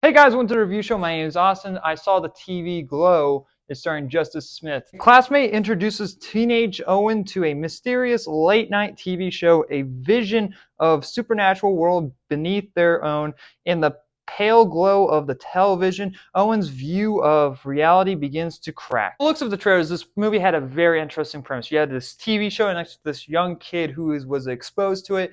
Hey guys, welcome to the review show. My name is Austin. I saw the TV Glow. It's starring Justice Smith. A classmate introduces teenage Owen to a mysterious late-night TV show, a vision of supernatural world beneath their own. In the pale glow of the television, Owen's view of reality begins to crack. The looks of the trailers, this movie had a very interesting premise. You had this TV show and this young kid who was exposed to it.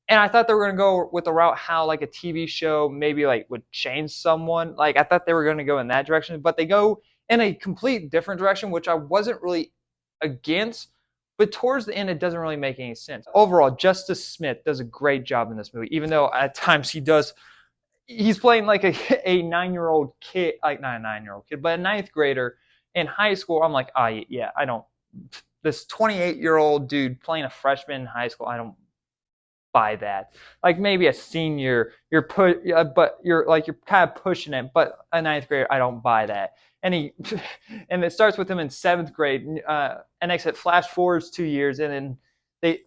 And I thought they were gonna go with the route how like a TV show maybe like would change someone. Like I thought they were gonna go in that direction, but they go in a complete different direction, which I wasn't really against. But towards the end, it doesn't really make any sense. Overall, Justice Smith does a great job in this movie, even though at times he's playing like a 9-year-old kid, like not a 9-year-old kid, but a ninth grader in high school. I'm like, oh yeah, I don't. This 28-year-old dude playing a freshman in high school, I don't buy that. Like maybe a senior, but you're kind of pushing it. But a ninth grader, I don't buy that. And and it starts with him in seventh grade. And it flash forwards 2 years, and then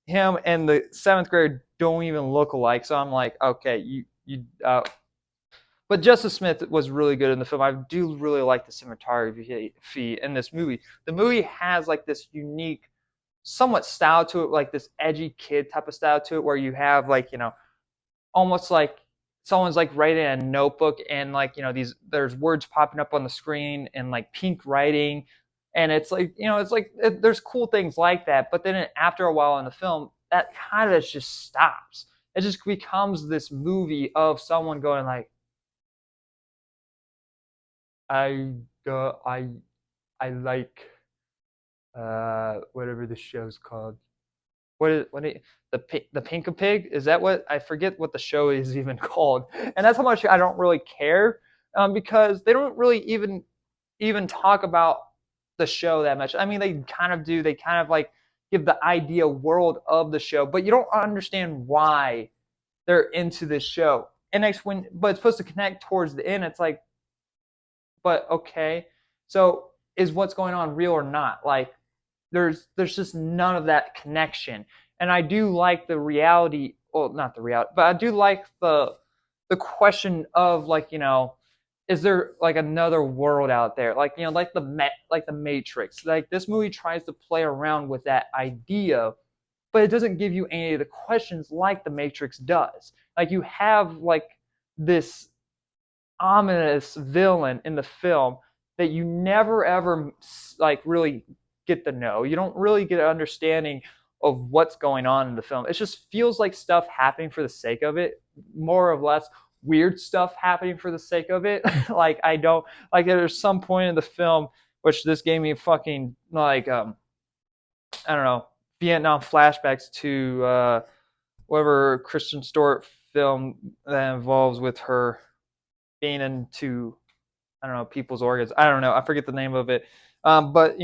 him and the seventh grader don't even look alike. So I'm like, okay, you. But Justice Smith was really good in the film. I do really like the cinematography in this movie. The movie has like this unique somewhat style to it, like this edgy kid type of style to it, where you have like, almost like someone's like writing a notebook, and like, there's words popping up on the screen and like pink writing, and it's like, there's cool things like that. But then after a while in the film, that kind of just stops. It just becomes this movie of someone going like, I I I like whatever the show's called. The Pink Pig? Is that what? I forget what the show is even called. And that's how much I don't really care, because they don't really even talk about the show that much. I mean, they kind of do. They kind of like give the idea world of the show, but you don't understand why they're into this show. And but it's supposed to connect towards the end. It's like, but okay, so is what's going on real or not? Like, there's just none of that connection. And I do like the reality, well, not the reality, but I do like the question of like, is there like another world out there, like, like the Matrix. Like this movie tries to play around with that idea, but it doesn't give you any of the questions like the Matrix does. Like you have like this ominous villain in the film that you never ever like really get to know. You don't really get an understanding of what's going on in the film. It just feels like stuff happening for the sake of it, more or less weird stuff happening for the sake of it. Like I don't like there's some point in the film which this gave me fucking like I don't know, Vietnam flashbacks to whatever Kristen Stewart film that involves with her being into, I don't know, people's organs. I don't know. I forget the name of it. But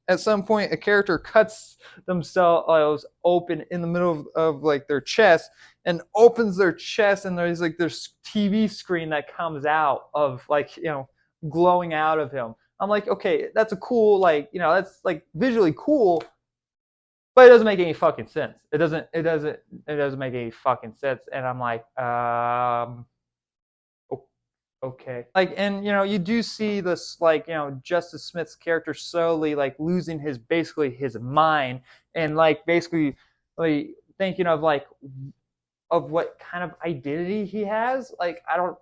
at some point, a character cuts themselves open in the middle of like their chest and opens their chest, and there's like this TV screen that comes out of like glowing out of him. I'm like, okay, that's a cool that's like visually cool, but it doesn't make any fucking sense. It doesn't make any fucking sense. And I'm like, okay. Like, and you do see this like, Justice Smith's character slowly like losing basically his mind, and like basically like thinking of like of what kind of identity he has. Like I don't,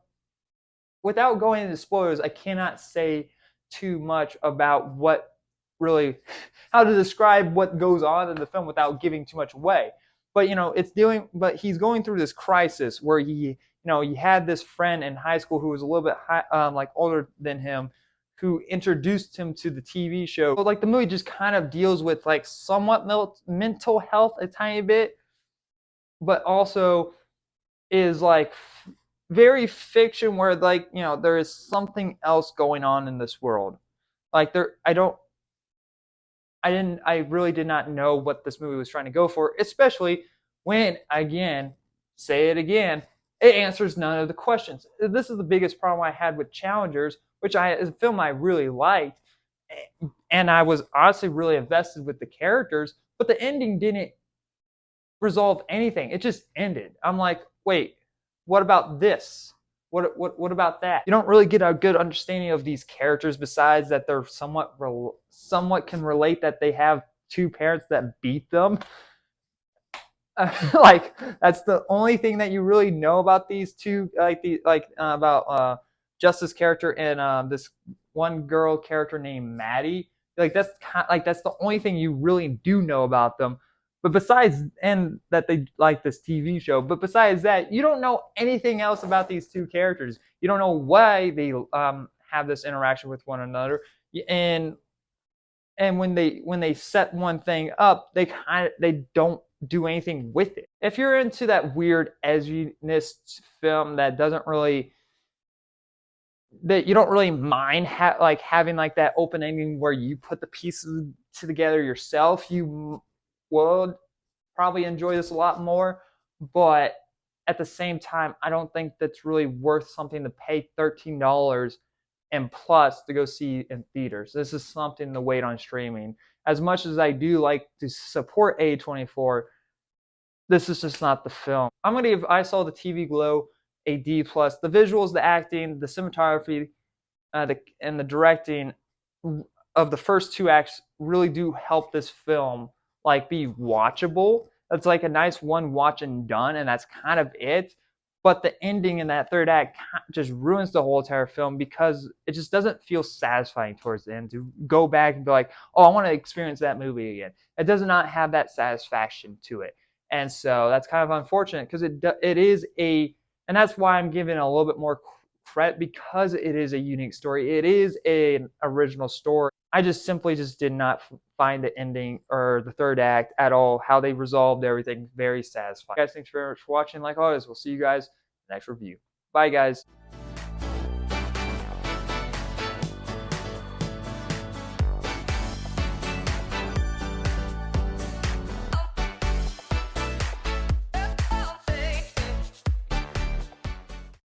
without going into spoilers, I cannot say too much about what really how to describe what goes on in the film without giving too much away. But but he's going through this crisis where he had this friend in high school who was a little bit like older than him, who introduced him to the TV show. So, like the movie just kind of deals with like somewhat mental health a tiny bit, but also is like very fiction where like there is something else going on in this world. Like I really did not know what this movie was trying to go for, especially when, again, say it again, it answers none of the questions. This is the biggest problem I had with Challengers, which is a film I really liked, and I was honestly really invested with the characters, but the ending didn't resolve anything. It just ended. I'm like, wait, what about this? What about that? You don't really get a good understanding of these characters besides that they're somewhat can relate that they have two parents that beat them. Like that's the only thing that you really know about these two, about Justice character and this one girl character named Maddie. That's the only thing you really do know about them. But besides, and that they like this TV show. But besides that, you don't know anything else about these two characters. You don't know why they have this interaction with one another, and when they set one thing up, they don't do anything with it. If you're into that weird edginess film that doesn't really that you don't really mind having like that open ending where you put the pieces together yourself, you will probably enjoy this a lot more. But at the same time, I don't think that's really worth something to pay $13 and plus to go see in theaters. This is something to wait on streaming. As much as I do like to support A24, this is just not the film. I'm gonna give I Saw the TV Glow a D plus. The visuals, the acting, the cinematography, and the directing of the first two acts really do help this film like be watchable. It's like a nice one watch and done, and that's kind of it. But the ending in that third act just ruins the whole entire film because it just doesn't feel satisfying towards the end to go back and be like, oh, I want to experience that movie again. It does not have that satisfaction to it. And so that's kind of unfortunate because it is and that's why I'm giving it a little bit more credit because it is a unique story. It is an original story. I just did not find the ending or the third act at all, how they resolved everything, very satisfying. Guys, thanks very much for watching. Like always, we'll see you guys in the next review. Bye, guys.